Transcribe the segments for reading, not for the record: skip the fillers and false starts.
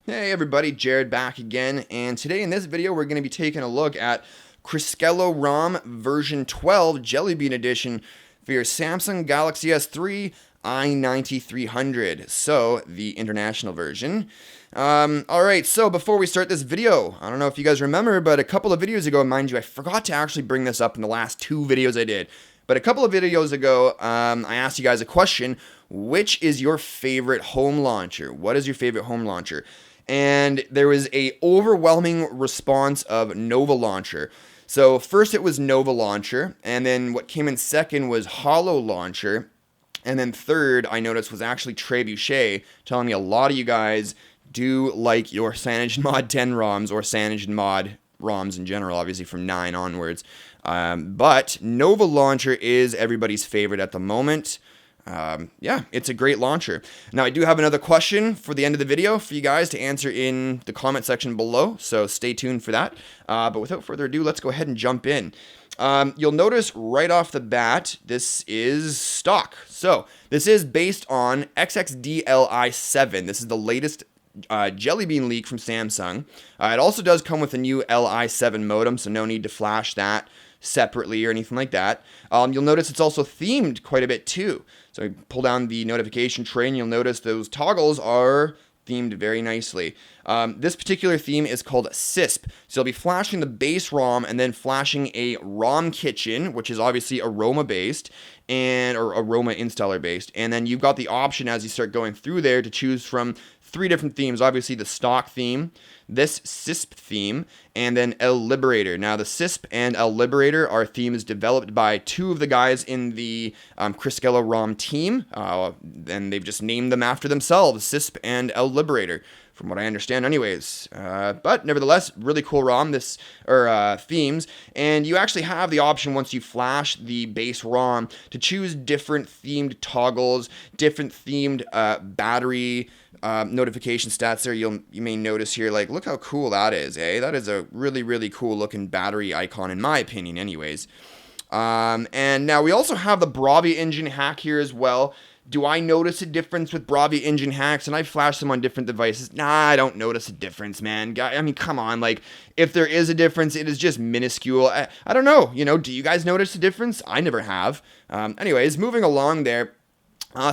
Hey everybody, Jared back again, and today in this video we're going to be taking a look at CRISKELO Rom version 12 Jelly Bean Edition for your Samsung Galaxy S3 I9300, so the international version. Alright, so before we start this video, I don't know if you guys remember, but a couple of videos ago, mind you, I forgot to actually bring this up in the last two videos I did. But a couple of videos ago, I asked you guys a question: which is your favorite home launcher? What is your favorite home launcher? And there was a overwhelming response of Nova Launcher. So first it was Nova Launcher, and then what came in second was Holo Launcher, and then third I noticed was actually Trebuchet, telling me a lot of you guys do like your CyanogenMod 10 ROMs or CyanogenMod ROMs in general, obviously from 9 onwards. But Nova Launcher is everybody's favorite at the moment. Yeah, it's a great launcher. Now, I do have another question for the end of the video for you guys to answer in the comment section below, so stay tuned for that. But without further ado, let's go ahead and jump in. You'll notice right off the bat, this is stock. So, this is based on XXD-Li7. This is the latest Jelly Bean leak from Samsung. It also does come with a new Li7 modem, so no need to flash that separately or anything like that. You'll notice it's also themed quite a bit too. So you pull down the notification tray and you'll notice those toggles are themed very nicely. This particular theme is called CISP. So you'll be flashing the base ROM and then flashing a Rom Kitchen, which is obviously aroma based or aroma installer based. And then you've got the option as you start going through there to choose from 3 different themes. Obviously the stock theme, this CISP theme, and then El Liberator. Now the CISP and El Liberator are themes developed by 2 of the guys in the CRISKELO Rom team, and they've just named them after themselves, CISP and El Liberator, from what I understand anyways. But nevertheless, really cool ROM, themes, and you actually have the option once you flash the base ROM to choose different themed toggles, different themed battery notification stats there. You may notice here, like, look how cool that is, eh? That is a really cool looking battery icon in my opinion anyways. And now we also have the Bravia engine hack here as well. Do I notice a difference with Bravia engine hacks? And I flash them on different devices. Nah, I don't notice a difference, man. I mean, come on. Like, if there is a difference, it is just minuscule. I don't know. Do you guys notice a difference? I never have. Anyways, moving along there.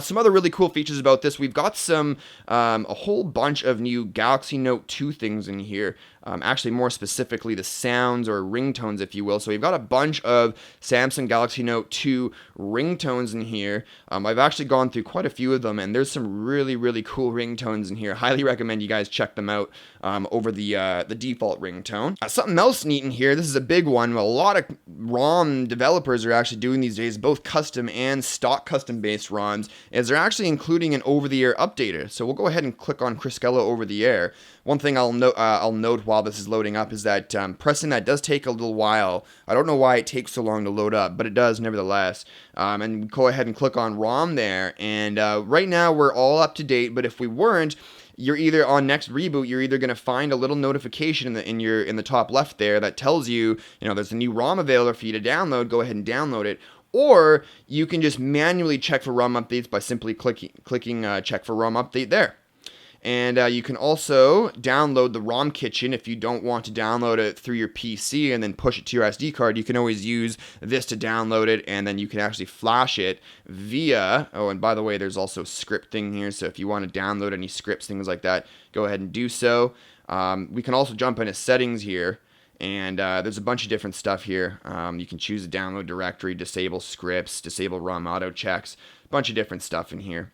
Some other really cool features about this. We've got a whole bunch of new Galaxy Note 2 things in here. Actually, more specifically, the sounds or ringtones, if you will. So we've got a bunch of Samsung Galaxy Note 2 ringtones in here. I've actually gone through quite a few of them, and there's some really cool ringtones in here. Highly recommend you guys check them out over the default ringtone. Something else neat in here, this is a big one. A lot of ROM developers are actually doing these days, both custom and stock custom-based ROMs, is they're actually including an over-the-air updater. So we'll go ahead and click on CRISKELO over-the-air. One thing I'll note while this is loading up is that pressing that does take a little while. I don't know why it takes so long to load up, but it does nevertheless. And go ahead and click on ROM there. And right now we're all up to date, but if we weren't, you're either on next reboot, you're either going to find a little notification in the top left there that tells you, there's a new ROM available for you to download. Go ahead and download it. Or you can just manually check for ROM updates by simply clicking check for ROM update there. And you can also download the Rom Kitchen if you don't want to download it through your PC and then push it to your SD card. You can always use this to download it, and then you can actually flash it via, and by the way, there's also scripting here, so if you want to download any scripts, things like that, go ahead and do so. We can also jump into settings here, and there's a bunch of different stuff here. You can choose a download directory, disable scripts, disable ROM auto checks, a bunch of different stuff in here.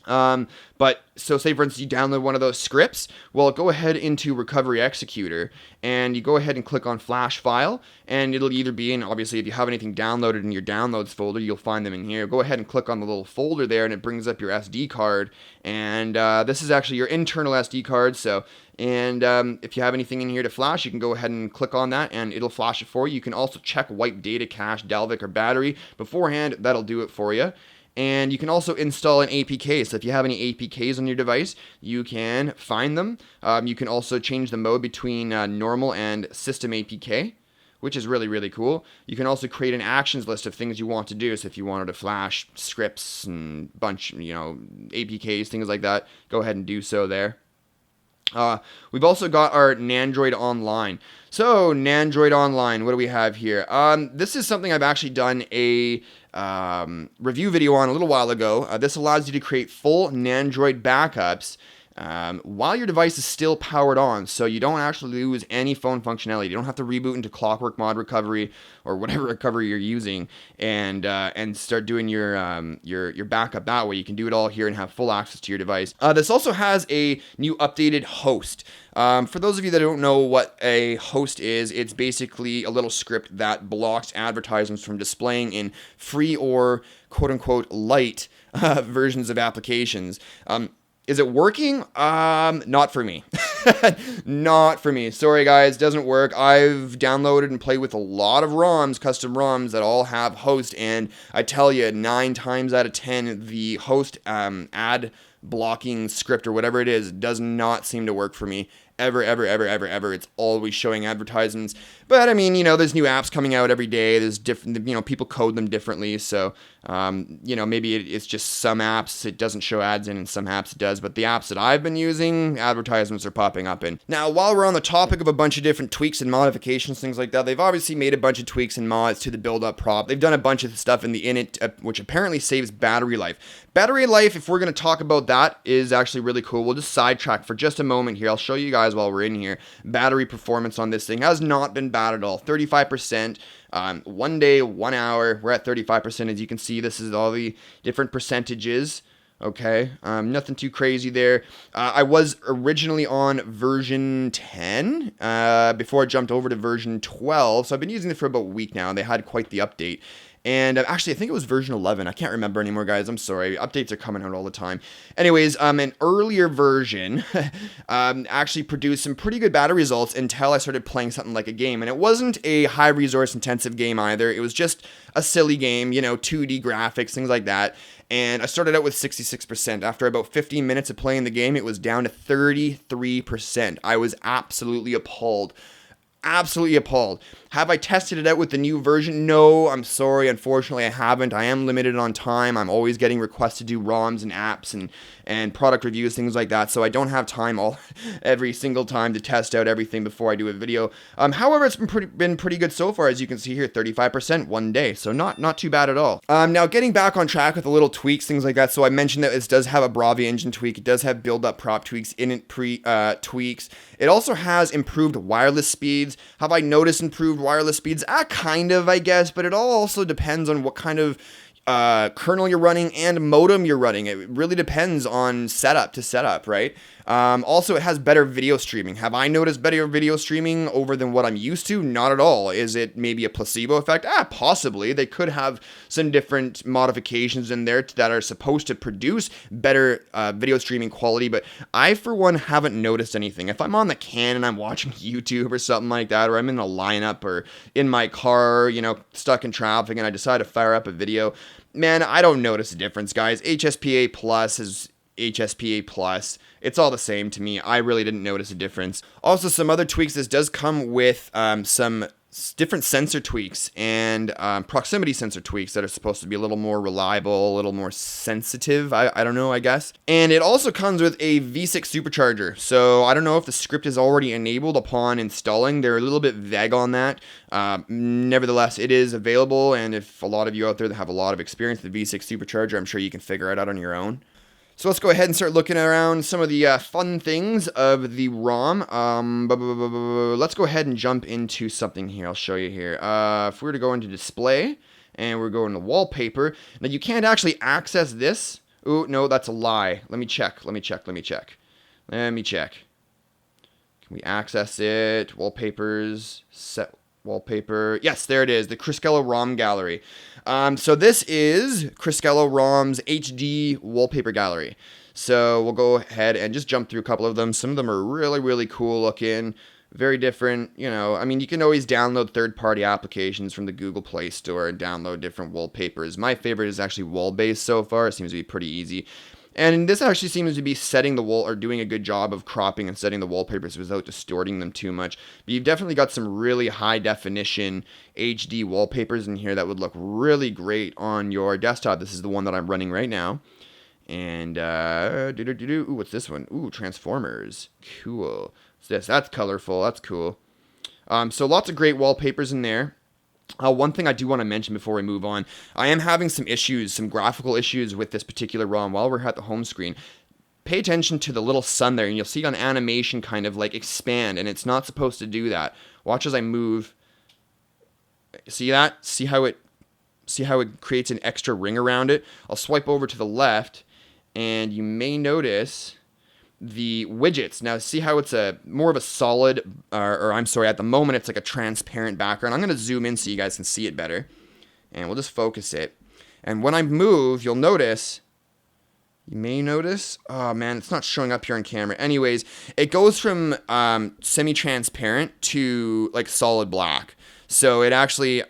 But so say for instance you download one of those scripts, well, go ahead into Recovery Executor and you go ahead and click on Flash File, and it'll either be in, obviously if you have anything downloaded in your downloads folder, you'll find them in here. Go ahead and click on the little folder there and it brings up your SD card, and this is actually your internal SD card. So if you have anything in here to flash, you can go ahead and click on that and it'll flash it for you. You can also check wipe data cache, Dalvik, or battery beforehand. That'll do it for you. And you can also install an APK. So if you have any APKs on your device, you can find them. You can also change the mode between normal and system APK, which is really cool. You can also create an actions list of things you want to do. So if you wanted to flash scripts and bunch, APKs, things like that, go ahead and do so there. We've also got our Nandroid Online. So, Nandroid Online, what do we have here? This is something I've actually done a review video on a little while ago. This allows you to create full Nandroid backups while your device is still powered on, so you don't actually lose any phone functionality. You don't have to reboot into Clockwork Mod Recovery or whatever recovery you're using, and start doing your backup that way. You can do it all here and have full access to your device. This also has a new updated host. For those of you that don't know what a host is, it's basically a little script that blocks advertisements from displaying in free or quote-unquote light versions of applications. Is it working? Not for me. Not for me. Sorry guys, doesn't work. I've downloaded and played with a lot of ROMs, custom ROMs that all have host, and I tell you, 9 times out of 10, the host ad blocking script or whatever it is does not seem to work for me. Ever. It's always showing advertisements. But I mean, there's new apps coming out every day. There's different, people code them differently. So, maybe it's just some apps it doesn't show ads in and some apps it does. But the apps that I've been using, advertisements are popping up in. Now, while we're on the topic of a bunch of different tweaks and modifications, things like that, they've obviously made a bunch of tweaks and mods to the build-up prop. They've done a bunch of stuff in the init, which apparently saves battery life. Battery life, if we're going to talk about that, is actually really cool. We'll just sidetrack for just a moment here. I'll show you guys while we're in here. Battery performance on this thing has not been bad at all. 35%, 1 day, 1 hour. We're at 35%. As you can see, this is all the different percentages. Okay, nothing too crazy there. I was originally on version 10 before I jumped over to version 12. So I've been using it for about a week now, and they had quite the update. And actually, I think it was version 11. I can't remember anymore, guys. I'm sorry. Updates are coming out all the time. Anyways, an earlier version actually produced some pretty good battery results until I started playing something like a game. And it wasn't a high resource intensive game either. It was just a silly game, 2D graphics, things like that. And I started out with 66%. After about 15 minutes of playing the game, it was down to 33%. I was absolutely appalled. Absolutely appalled. Have I tested it out with the new version? No, I'm sorry. Unfortunately, I haven't. I am limited on time. I'm always getting requests to do ROMs and apps and product reviews, things like that. So I don't have time every single time to test out everything before I do a video. However, it's been pretty good so far. As you can see here, 35% 1 day. So not too bad at all. Now getting back on track with the little tweaks, things like that. So I mentioned that this does have a Bravia engine tweak. It does have build-up prop tweaks, init tweaks. It also has improved wireless speeds. Have I noticed improved wireless speeds? Kind of, I guess, but it all also depends on what kind of kernel you're running and modem you're running. It really depends on setup to setup, right? Also, it has better video streaming. Have I noticed better video streaming over than what I'm used to? Not at all. Is it maybe a placebo effect? Possibly. They could have some different modifications in there that are supposed to produce better video streaming quality, but I, for one, haven't noticed anything. If I'm on the can and I'm watching YouTube or something like that, or I'm in a lineup or in my car, stuck in traffic, and I decide to fire up a video, man, I don't notice a difference, guys. HSPA Plus is HSPA Plus. It's all the same to me. I really didn't notice a difference. Also, some other tweaks. This does come with some different sensor tweaks and proximity sensor tweaks that are supposed to be a little more reliable, a little more sensitive, I don't know, I guess. And it also comes with a V6 supercharger. So I don't know if the script is already enabled upon installing. They're a little bit vague on that. Nevertheless, it is available, and if a lot of you out there that have a lot of experience with the V6 supercharger, I'm sure you can figure it out on your own. So let's go ahead and start looking around some of the fun things of the ROM. Let's go ahead and jump into something here. I'll show you here. If we were to go into display and we're going to wallpaper, now you can't actually access this. Ooh, no, that's a lie. Let me check. Can we access it? Wallpapers, set wallpaper. Yes, there it is, the CRISKELO Rom gallery. So this is CRISKELO Rom's HD wallpaper gallery. So we'll go ahead and just jump through a couple of them. Some of them are really, really cool looking, very different. I mean, you can always download third-party applications from the Google Play Store and download different wallpapers. My favorite is actually wall-based so far. It seems to be pretty easy. And this actually seems to be setting the wall, or doing a good job of cropping and setting the wallpapers without distorting them too much. But you've definitely got some really high definition HD wallpapers in here that would look really great on your desktop. This is the one that I'm running right now. And ooh, what's this one? Ooh, Transformers. Cool. What's this? That's colorful. That's cool. So lots of great wallpapers in there. One thing I do want to mention before we move on, I am having some issues, some graphical issues with this particular ROM while we're at the home screen. Pay attention to the little sun there, and you'll see on animation kind of like expand, and it's not supposed to do that. Watch as I move. See that? See how it creates an extra ring around it? I'll swipe over to the left, and you may notice the widgets. Now see how it's a more of a solid, or I'm sorry, at the moment it's like a transparent background. I'm going to zoom in so you guys can see it better, and we'll just focus it. And when I move, you'll notice, you may notice, oh man, it's not showing up here on camera. Anyways, it goes from semi-transparent to like solid black. So it actually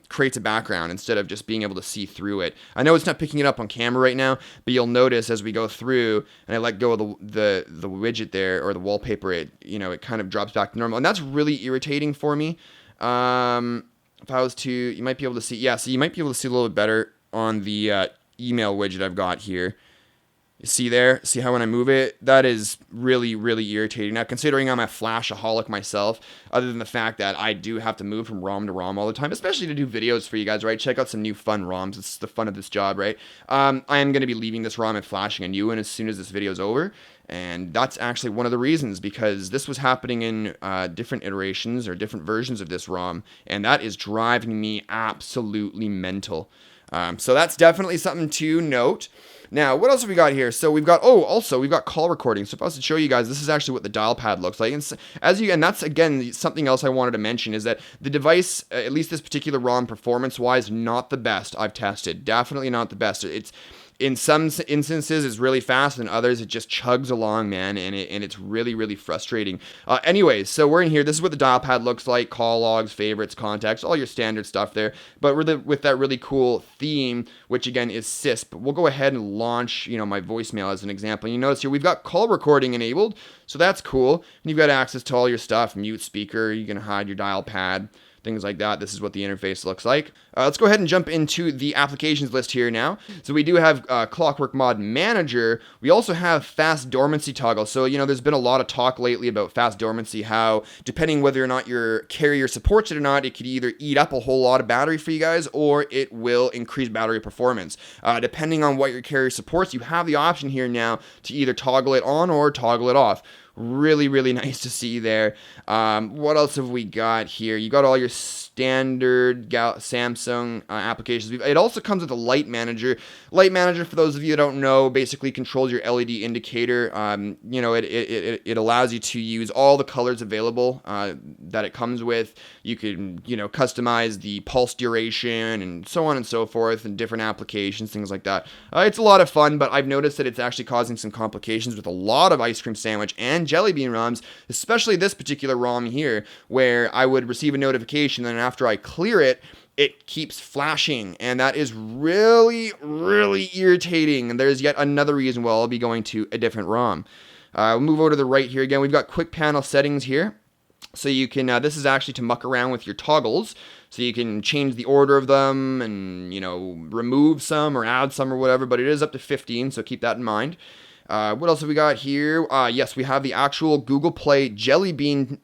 creates a background instead of just being able to see through it. I know it's not picking it up on camera right now, but you'll notice as we go through and I let go of the widget there, or the wallpaper, it kind of drops back to normal. And that's really irritating for me. If I was to, you might be able to see, yeah, so you might be able to see a little bit better on the email widget I've got here. You see there? See how when I move it? That is really, really irritating. Now, considering I'm a Flashaholic myself, other than the fact that I do have to move from ROM to ROM all the time, especially to do videos for you guys, right? Check out some new fun ROMs. It's the fun of this job, right? I am going to be leaving this ROM and flashing a new one as soon as this video is over. And that's actually one of the reasons, because this was happening in different iterations or different versions of this ROM, and that is driving me absolutely mental. So that's definitely something to note. Now, what else have we got here? So we've got, also we've got call recording. So if I was to show you guys, this is actually what the dial pad looks like. And that's again something else I wanted to mention, is that the device, at least this particular ROM performance-wise, not the best I've tested. Definitely not the best. It's in some instances it's really fast, and others it just chugs along, man, and it's really, really frustrating. Anyways, so we're in here. This is what the dial pad looks like: call logs, favorites, contacts, all your standard stuff there. But with that really cool theme, which again is CISP. We'll go ahead and launch, my voicemail as an example. You notice here we've got call recording enabled, so that's cool. And you've got access to all your stuff: mute speaker, you can hide your dial pad, things like that. This is what the interface looks like. Let's go ahead and jump into the applications list here now. So we do have Clockwork Mod Manager. We also have Fast Dormancy Toggle. So, there's been a lot of talk lately about fast dormancy, how depending whether or not your carrier supports it or not, it could either eat up a whole lot of battery for you guys, or it will increase battery performance. Depending on what your carrier supports, you have the option here now to either toggle it on or toggle it off. Really, really nice to see there. What else have we got here? You got all your standard Samsung applications. It also comes with a Light Manager. Light Manager, for those of you who don't know, basically controls your LED indicator. It allows you to use all the colors available that it comes with. You can, customize the pulse duration and so on and so forth, and different applications, things like that. It's a lot of fun, but I've noticed that it's actually causing some complications with a lot of ice cream sandwich and jelly bean ROMs, especially this particular ROM here, where I would receive a notification, and after I clear it, it keeps flashing, and that is really, really irritating. And there's yet another reason why I'll be going to a different ROM. We'll move over to the right here again. We've got quick panel settings here. So you can, this is actually to muck around with your toggles. So you can change the order of them and, remove some or add some or whatever, but it is up to 15, so keep that in mind. What else have we got here? Yes, we have the actual Google Play Jelly Bean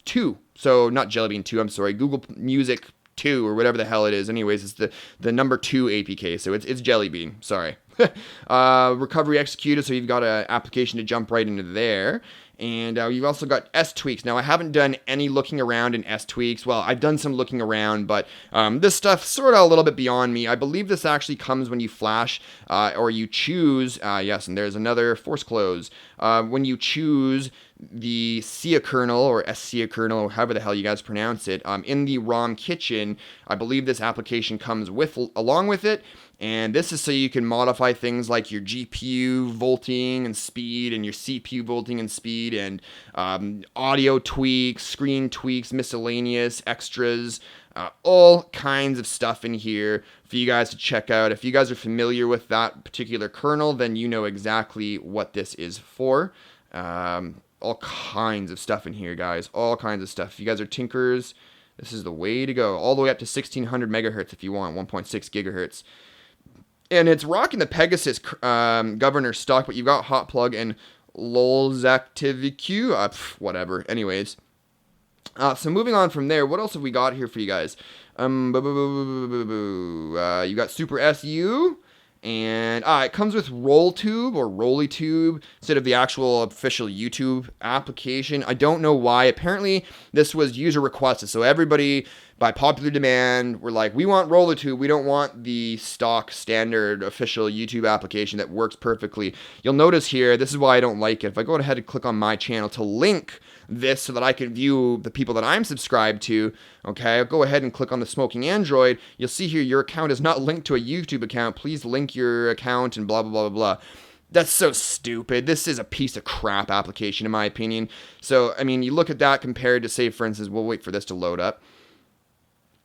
2. So not Jelly Bean 2, I'm sorry, Google Music 2 or whatever the hell it is. Anyways, it's the number 2 APK, so it's Jelly Bean, sorry. Recovery executed, so you've got an application to jump right into there. And you've also got S-Tweaks. Now, I haven't done any looking around in S-Tweaks. Well, I've done some looking around, but this stuff's sort of a little bit beyond me. I believe this actually comes when you flash or you choose, yes, and there's another force close. When you choose the SIA kernel or SCIA kernel, however the hell you guys pronounce it, in the Rom Kitchen, I believe this application comes along with it. And this is so you can modify things like your GPU volting and speed, and your CPU volting and speed, and audio tweaks, screen tweaks, miscellaneous extras, all kinds of stuff in here for you guys to check out. If you guys are familiar with that particular kernel, then you know exactly what this is for. All kinds of stuff in here, guys. All kinds of stuff. If you guys are tinkers, this is the way to go. All the way up to 1600 megahertz if you want, 1.6 gigahertz. And it's rocking the Pegasus governor stock, but you've got hot plug and LOL's ActiveQ, whatever. Anyways, so moving on from there, what else have we got here for you guys? You got Super SU, and it comes with RollTube or RollyTube instead of the actual official YouTube application. I don't know why. Apparently, this was user requested, so everybody, by popular demand, were like, we want RollyTube. We don't want the stock standard official YouTube application that works perfectly. You'll notice here, this is why I don't like it. If I go ahead and click on my channel to link this so that I can view the people that I'm subscribed to, okay, I'll go ahead and click on the Smoking Android. You'll see here your account is not linked to a YouTube account. Please link your account and blah, blah, blah, blah, blah. That's so stupid. This is a piece of crap application in my opinion. So, I mean, you look at that compared to, say, for instance, we'll wait for this to load up.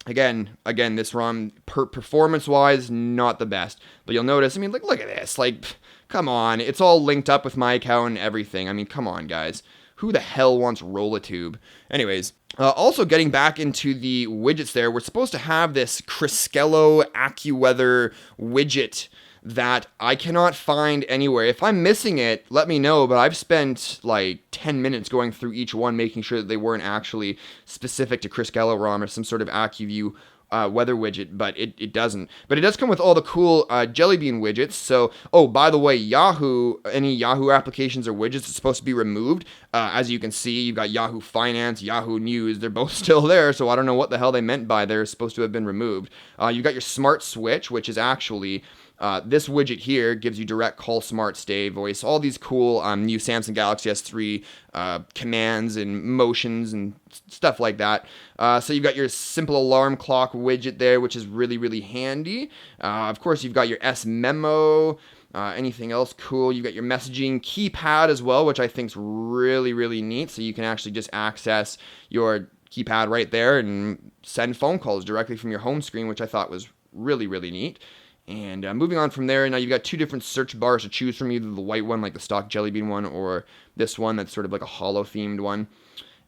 Again, this ROM, performance-wise, not the best. But you'll notice, I mean, look at this. Like, come on. It's all linked up with my account and everything. I mean, come on, guys. Who the hell wants RollyTube? Anyways, also getting back into the widgets there, we're supposed to have this CRISKELO AccuWeather widget that I cannot find anywhere. If I'm missing it, let me know, but I've spent like 10 minutes going through each one, making sure that they weren't actually specific to CRISKELO ROM or some sort of AccuView weather widget, but it doesn't. But it does come with all the cool Jelly Bean widgets. So, by the way, any Yahoo applications or widgets are supposed to be removed. As you can see, you've got Yahoo Finance, Yahoo News. They're both still there, so I don't know what the hell they meant by they're supposed to have been removed. You've got your Smart Switch, which is actually this widget here gives you direct call, smart stay, voice, all these cool new Samsung Galaxy S3 commands and motions and stuff like that. So you've got your simple alarm clock widget there, which is really, really handy. Of course, you've got your S Memo. Anything else cool? You've got your messaging keypad as well, which I think is really, really neat. So you can actually just access your keypad right there and send phone calls directly from your home screen, which I thought was really, really neat. And moving on from there, now you've got two different search bars to choose from, either the white one, like the stock Jelly Bean one, or this one that's sort of like a hollow-themed one.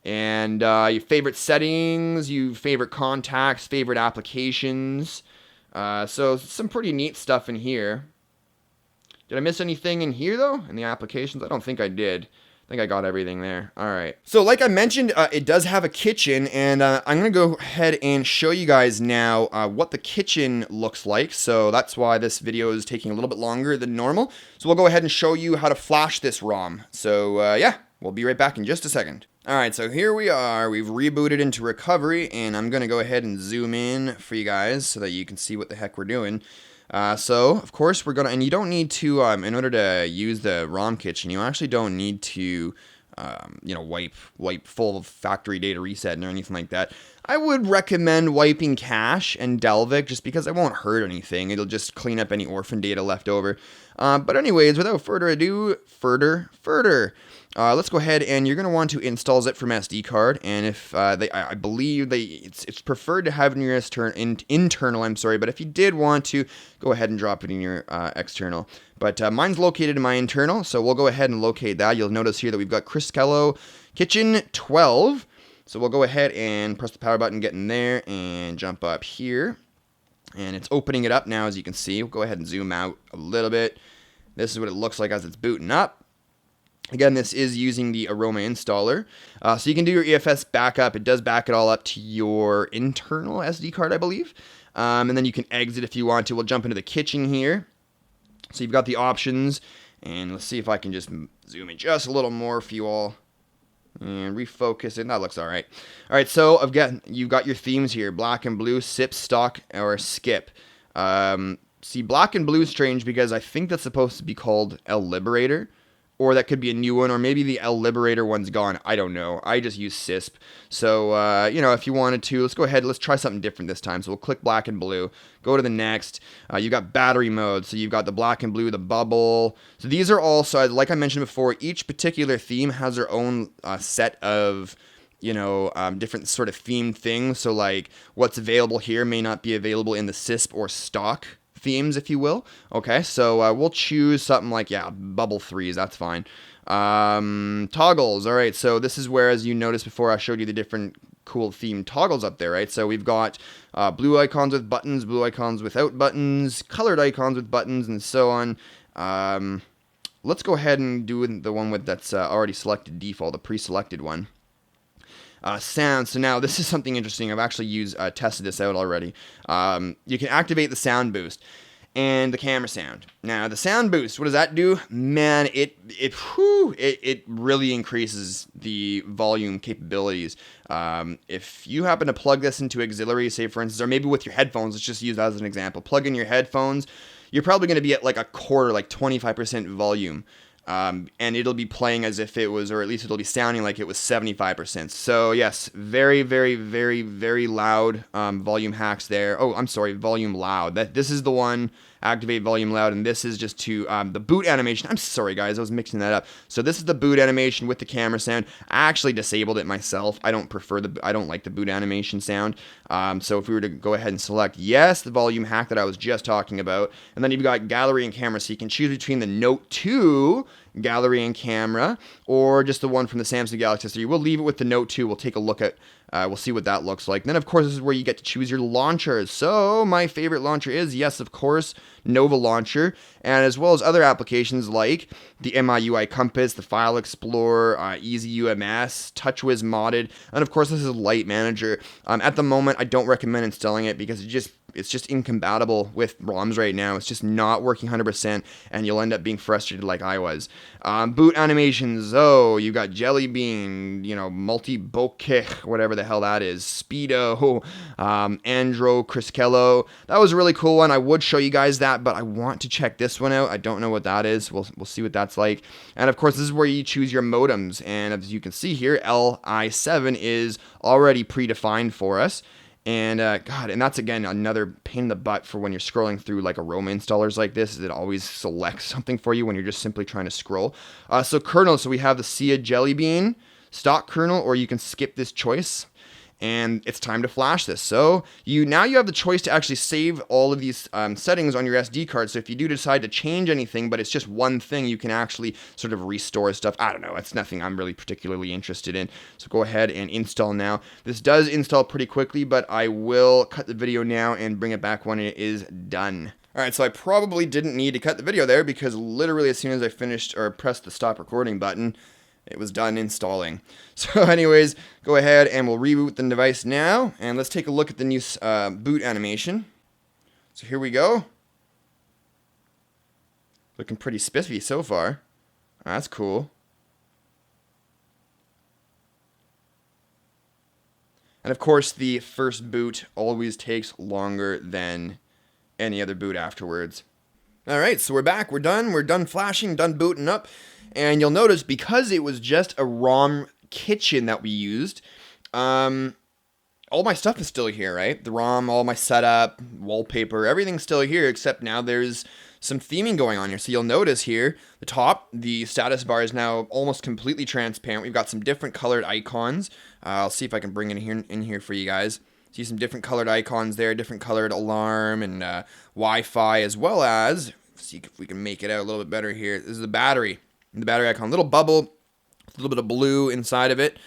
And your favorite settings, your favorite contacts, favorite applications. So some pretty neat stuff in here. Did I miss anything in here, though, in the applications? I don't think I did. I think I got everything there. All right. So like I mentioned, it does have a kitchen, and I'm going to go ahead and show you guys now what the kitchen looks like. So that's why this video is taking a little bit longer than normal. So we'll go ahead and show you how to flash this ROM. So yeah, we'll be right back in just a second. All right, so here we are. We've rebooted into recovery, and I'm going to go ahead and zoom in for you guys so that you can see what the heck we're doing. So, of course, we're going to, and you don't need to, in order to use the Rom Kitchen, you actually don't need to, wipe full factory data reset or anything like that. I would recommend wiping cache and Delvic just because it won't hurt anything. It'll just clean up any orphan data left over. But anyways, without further ado, let's go ahead, and you're going to want to install zip from SD card. And if I believe it's preferred to have in your internal. But if you did want to, go ahead and drop it in your external. But mine's located in my internal, so we'll go ahead and locate that. You'll notice here that we've got CRISKELO Kitchen 12. So we'll go ahead and press the power button, get in there, and jump up here. And it's opening it up now, as you can see. We'll go ahead and zoom out a little bit. This is what it looks like as it's booting up. Again, this is using the Aroma installer. So you can do your EFS backup. It does back it all up to your internal SD card, I believe. And then you can exit if you want to. We'll jump into the kitchen here. So you've got the options. And let's see if I can just zoom in just a little more for you all. And refocus it. That looks all right. All right, so you've got your themes here. Black and blue, sip, stock, or skip. See, black and blue is strange because I think that's supposed to be called El Liberator. Or that could be a new one, or maybe the El Liberator one's gone. I don't know. I just use CISP. So, if you wanted to, let's go ahead. Let's try something different this time. So we'll click black and blue. Go to the next. You've got battery mode. So you've got the black and blue, the bubble. So these are all, so like I mentioned before, each particular theme has their own set of, different sort of themed things. So like what's available here may not be available in the CISP or stock themes, if you will. Okay, so we'll choose something like, bubble threes, that's fine. Toggles, all right, so this is where, as you noticed before, I showed you the different cool themed toggles up there, right? So we've got blue icons with buttons, blue icons without buttons, colored icons with buttons, and so on. Let's go ahead and do the one with that's already selected default, the pre-selected one. Sound. So now this is something interesting. I've actually tested this out already. You can activate the sound boost and the camera sound. Now the sound boost, what does that do? Man, it really increases the volume capabilities. If you happen to plug this into auxiliary, say for instance, or maybe with your headphones, let's just use that as an example. Plug in your headphones, you're probably going to be at like a quarter, like 25% volume. And it'll be playing as if it was, or at least it'll be sounding like it was 75%. So yes, very, very, very, very loud volume hacks there. Oh, I'm sorry, volume loud. This is the one, activate volume loud, and this is just to the boot animation. I'm sorry, guys, I was mixing that up. So this is the boot animation with the camera sound. I actually disabled it myself. I don't like the boot animation sound. So if we were to go ahead and select yes, the volume hack that I was just talking about, and then you've got gallery and camera, so you can choose between the Note 2 gallery and camera, or just the one from the Samsung Galaxy S3. We'll leave it with the Note 2. We'll take a look at, we'll see what that looks like. And then, of course, this is where you get to choose your launchers. So my favorite launcher is, yes, of course, Nova Launcher, and as well as other applications like the MIUI Compass, the File Explorer, Easy UMS, TouchWiz Modded, and of course, this is Light Manager. At the moment, I don't recommend installing it because it's just incompatible with ROMs right now. It's just not working 100%, and you'll end up being frustrated like I was. Boot animations, you got Jelly Bean, multi-bokeh, whatever the hell that is, Speedo, Andro, CRISKELO. That was a really cool one. I would show you guys that, but I want to check this one out. I don't know what that is. We'll see what that's like. And of course, this is where you choose your modems, and as you can see here, Li7 is already predefined for us. And and that's again another pain in the butt for when you're scrolling through like a Rom installers like this. It always selects something for you when you're just simply trying to scroll. So kernels, so we have the Sia Jelly Bean stock kernel, or you can skip this choice. And it's time to flash this. So now you have the choice to actually save all of these settings on your SD card. So if you do decide to change anything, but it's just one thing, you can actually sort of restore stuff. I don't know. It's nothing I'm really particularly interested in. So go ahead and install now. This does install pretty quickly, but I will cut the video now and bring it back when it is done. All right, so I probably didn't need to cut the video there because literally as soon as I finished or pressed the stop recording button, it was done installing. So anyways, go ahead and we'll reboot the device now. And let's take a look at the new boot animation. So here we go. Looking pretty spiffy so far. That's cool. And of course, the first boot always takes longer than any other boot afterwards. All right, so we're back. We're done flashing, done booting up. And you'll notice because it was just a Rom Kitchen that we used, all my stuff is still here, right? The ROM, all my setup, wallpaper, everything's still here, except now there's some theming going on here. So you'll notice here, the top, the status bar is now almost completely transparent. We've got some different colored icons. I'll see if I can bring it in here for you guys. See some different colored icons there, different colored alarm and Wi-Fi, as well as, see if we can make it out a little bit better here. This is the battery. The battery icon, little bubble, a little bit of blue inside of it.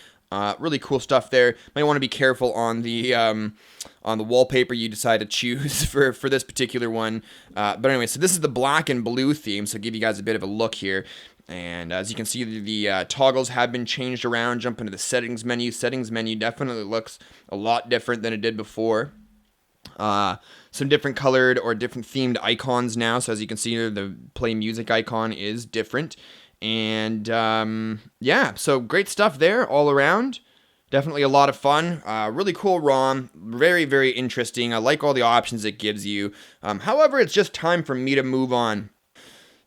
Really cool stuff there. Might want to be careful on the wallpaper you decide to choose for this particular one. But anyway, so this is the black and blue theme. So I'll give you guys a bit of a look here. And as you can see, the toggles have been changed around. Jump into the settings menu. Settings menu definitely looks a lot different than it did before. Some different colored or different themed icons now. So as you can see here, the play music icon is different. And yeah, so great stuff there all around. Definitely a lot of fun. Really cool ROM. Very, very interesting. I like all the options it gives you. However, it's just time for me to move on.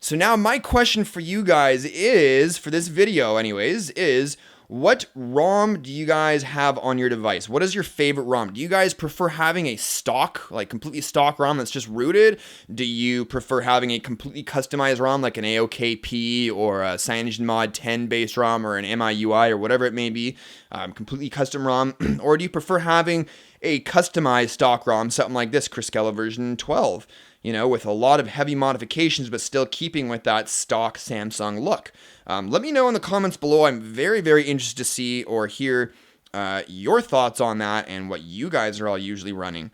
So now my question for you guys is, for this video anyways, is what ROM do you guys have on your device? What is your favorite ROM? Do you guys prefer having a stock, like completely stock ROM that's just rooted? Do you prefer having a completely customized ROM like an AOKP or a CyanogenMod 10 based ROM or an MIUI or whatever it may be, completely custom ROM? Or do you prefer having a customized stock ROM, something like this, CRISKELO version 12? With a lot of heavy modifications, but still keeping with that stock Samsung look. Let me know in the comments below. I'm very, very interested to see or hear your thoughts on that and what you guys are all usually running.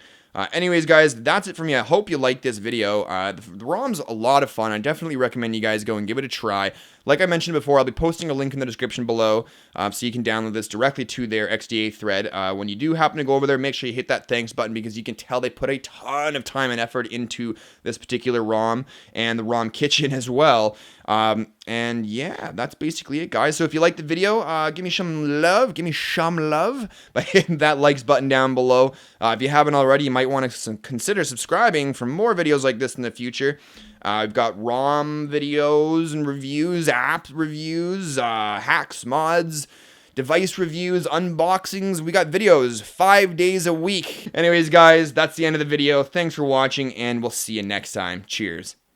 Anyways, guys, that's it for me. I hope you liked this video. The ROM's a lot of fun. I definitely recommend you guys go and give it a try. Like I mentioned before, I'll be posting a link in the description below so you can download this directly to their XDA thread. When you do happen to go over there, make sure you hit that thanks button because you can tell they put a ton of time and effort into this particular ROM and the Rom Kitchen as well. And yeah, that's basically it, guys. So if you liked the video, give me some love by hitting that likes button down below. If you haven't already, you might want to consider subscribing for more videos like this in the future. I've got ROM videos and reviews, app reviews, hacks, mods, device reviews, unboxings. We got videos 5 days a week. Anyways, guys, that's the end of the video. Thanks for watching, and we'll see you next time. Cheers.